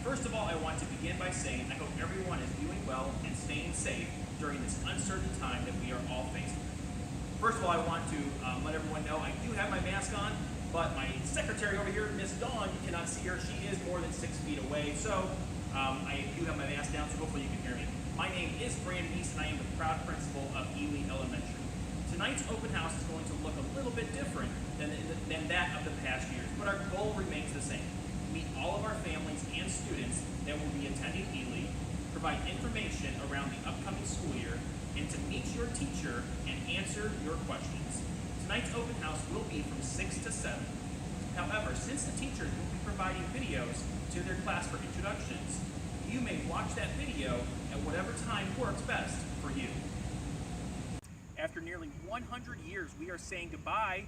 First of all, I want to begin by saying I hope everyone is doing well and staying safe during this uncertain time that we are all facing. First of all, I want to let everyone know I do have my mask on, but my secretary over here, Miss Dawn, you cannot see her. She is more than 6 feet away, so I do have my mask down, so hopefully you can hear me. My name is Brandon East, and I am the proud principal of Ely Elementary. Tonight's open house is going to look a little bit different than that of the past years, but our goal remains the same. Meet all of our families and students that will be attending Ely, provide information around the upcoming school year, and to meet your teacher and answer your questions. Tonight's open house will be from 6 to 7. However, since the teachers will be providing videos to their class for introductions, you may watch that video at whatever time works best for you. After nearly 100 years, we are saying goodbye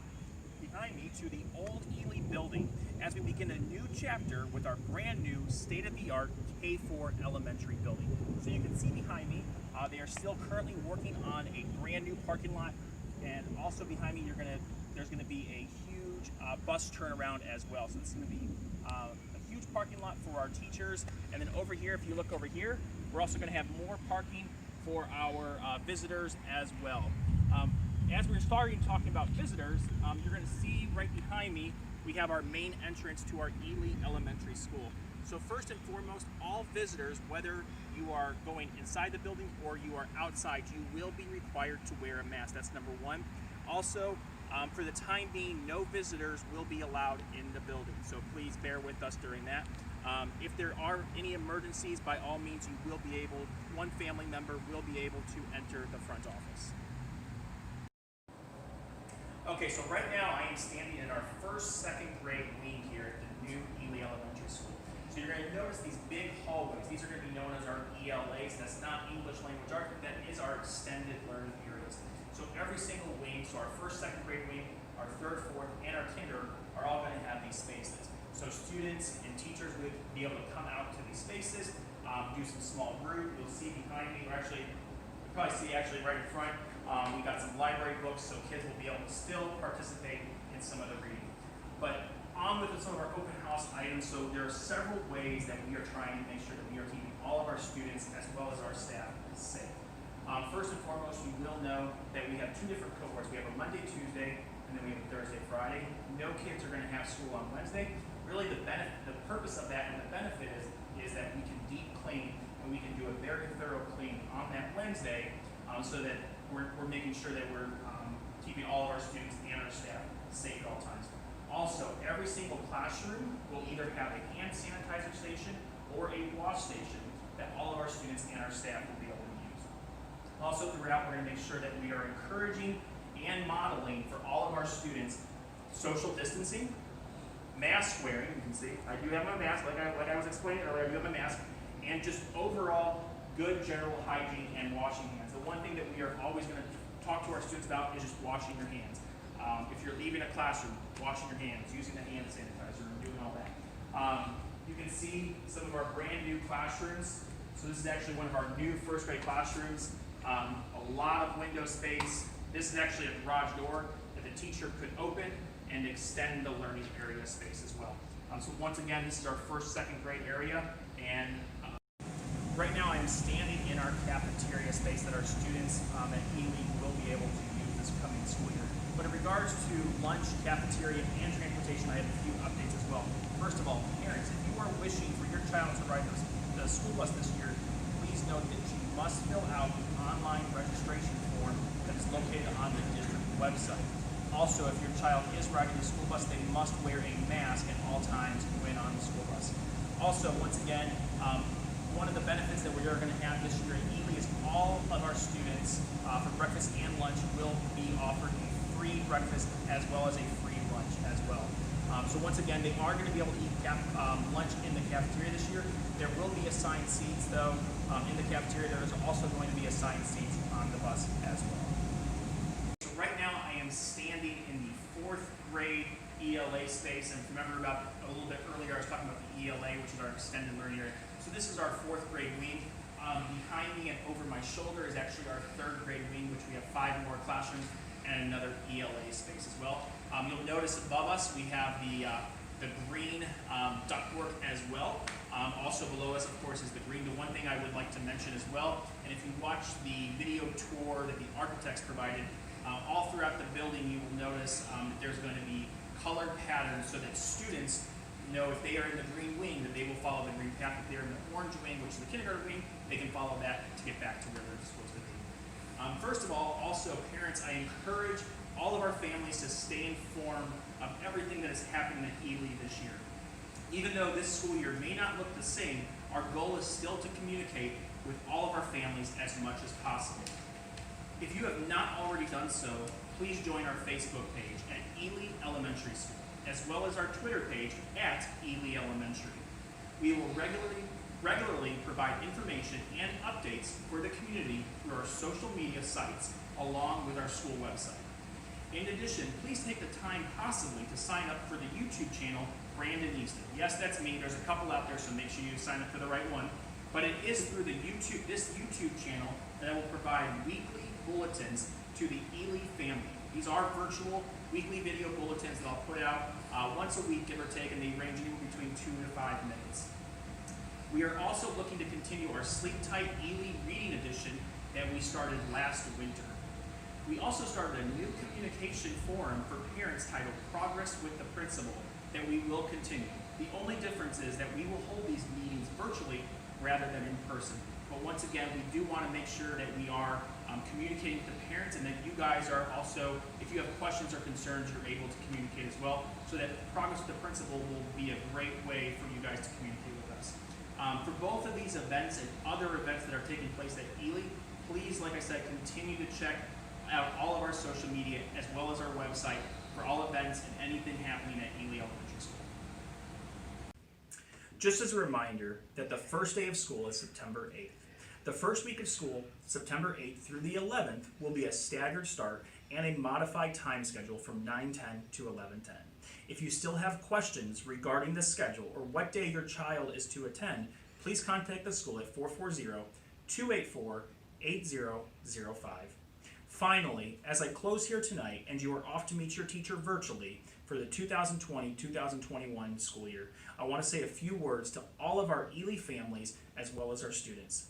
behind me to the old Ely building as we begin a new chapter with our brand new state-of-the-art K4 elementary building. So you can see behind me, they are still currently working on a brand new parking lot, and also behind me there's going to be a huge bus turnaround as well. So it's going to be a huge parking lot for our teachers, and then over here, if you look over here, we're also going to have more parking for our visitors as well. As we're starting talking about visitors, you're going to see right behind me, we have our main entrance to our Ely Elementary School. So first and foremost, all visitors, whether you are going inside the building or you are outside, you will be required to wear a mask. That's number one. Also, for the time being, no visitors will be allowed in the building. So please bear with us during that. If there are any emergencies, by all means, you will be able, one family member will be able to enter the front office. Okay, so right now I am standing in our second grade wing here at the new Ely Elementary School. So you're going to notice these big hallways. These are going to be known as our ELAs. That's not English Language Arts, but that is our extended learning areas. So every single wing, so our second grade wing, our third, fourth, and our kinder are all going to have these spaces. So students and teachers will be able to come out to these spaces, do some small group. You'll see behind me, or actually, you'll probably see actually right in front, we got some library books, so kids will be able to still participate in some of the reading. But on with some of our open house items, so there are several ways that we are trying to make sure that we are keeping all of our students as well as our staff safe. First and foremost, we will know that we have two different cohorts. We have a Monday, Tuesday, and then we have a Thursday, Friday. No kids are going to have school on Wednesday. Really, the purpose of that and the benefit is that we can deep clean and we can do a very thorough clean on that Wednesday, so that we're making sure that we're keeping all of our students and our staff safe at all times. Also, every single classroom will either have a hand sanitizer station or a wash station that all of our students and our staff will be able to use. Also, throughout, we're going to make sure that we are encouraging and modeling for all of our students social distancing, mask wearing. You can see I do have my mask, like I was explaining earlier. I do have my mask, and just overall good general hygiene and washing hands. The one thing that we are always going to talk to our students about is just washing your hands. If you're leaving a classroom, washing your hands, using the hand sanitizer, and doing all that. You can see some of our brand new classrooms. So this is actually one of our new first grade classrooms. A lot of window space. This is actually a garage door that the teacher could open and extend the learning area space as well. So once again, this is our second grade area, and right now I'm standing in our cafeteria space that our students at Ely will be able to use this coming school year. But in regards to lunch, cafeteria, and transportation, I have a few updates as well. First of all, parents, if you are wishing for your child to ride the school bus this year, please note that you must fill out the online registration form that is located on the district website. Also, if your child is riding the school bus, they must wear a mask at all times when on the school bus. Also, once again, one of the benefits that we are going to have this year at Ely is all of our students for breakfast and lunch will be offered a free breakfast as well as a free lunch as well. So once again, they are going to be able to eat lunch in the cafeteria this year. There will be assigned seats though in the cafeteria. There is also going to be assigned seats on the bus as well. So right now I am standing in the fourth grade ELA space, and remember about a little bit earlier I was talking about the ELA, which is our extended learning area. So this is our fourth grade wing. Behind me and over my shoulder is actually our third grade wing, which we have 5 more classrooms and another ELA space as well. You'll notice above us we have the the green ductwork as well. Also below us, of course, is the green. The one thing I would like to mention as well, and if you watch the video tour that the architects provided, all throughout the building you will notice that there's going to be colored patterns so that students know if they are in the green wing that they will follow the green path. If they're in the orange wing, which is the kindergarten wing, they can follow that to get back to where they're supposed to be. First of all, also parents, I encourage all of our families to stay informed of everything that is happening at Ely this year. Even though this school year may not look the same, our goal is still to communicate with all of our families as much as possible. If you have not already done so, please join our Facebook page at Ely Elementary School, as well as our Twitter page at Ely Elementary. We will regularly provide information and updates for the community through our social media sites, along with our school website. In addition, please take the time possibly to sign up for the YouTube channel Brandon Easton. Yes, that's me. There's a couple out there, so make sure you sign up for the right one. But it is through this YouTube channel that I will provide weekly bulletins to the Ely family. These are virtual weekly video bulletins that I'll put out once a week, give or take, and they range anywhere between 2 to 5 minutes. We are also looking to continue our Sleep Tight Ely Reading Edition that we started last winter. We also started a new communication forum for parents titled Progress with the Principal that we will continue. The only difference is that we will hold these meetings virtually rather than in person. But once again, we do want to make sure that we are communicating with the parents, and that you guys are also, if you have questions or concerns, you're able to communicate as well, so that Progress with the Principal will be a great way for you guys to communicate with us. For both of these events and other events that are taking place at Ely, please, like I said, continue to check out all of our social media as well as our website for all events and anything happening at Ely Elementary School. Just as a reminder that the first day of school is September 8th. The first week of school, September 8th through the 11th, will be a staggered start and a modified time schedule from 9:10 to 11:10. If you still have questions regarding the schedule or what day your child is to attend, please contact the school at 440-284-8005. Finally, as I close here tonight and you are off to meet your teacher virtually for the 2020-2021 school year, I want to say a few words to all of our Ely families as well as our students.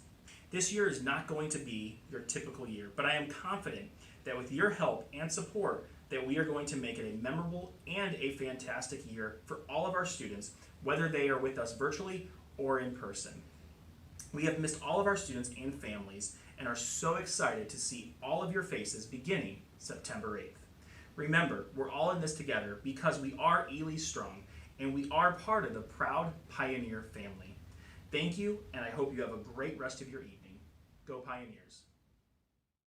This year is not going to be your typical year, but I am confident that with your help and support that we are going to make it a memorable and a fantastic year for all of our students, whether they are with us virtually or in person. We have missed all of our students and families and are so excited to see all of your faces beginning September 8th. Remember, we're all in this together because we are Ely Strong and we are part of the proud Pioneer family. Thank you, and I hope you have a great rest of your evening. Go Pioneers!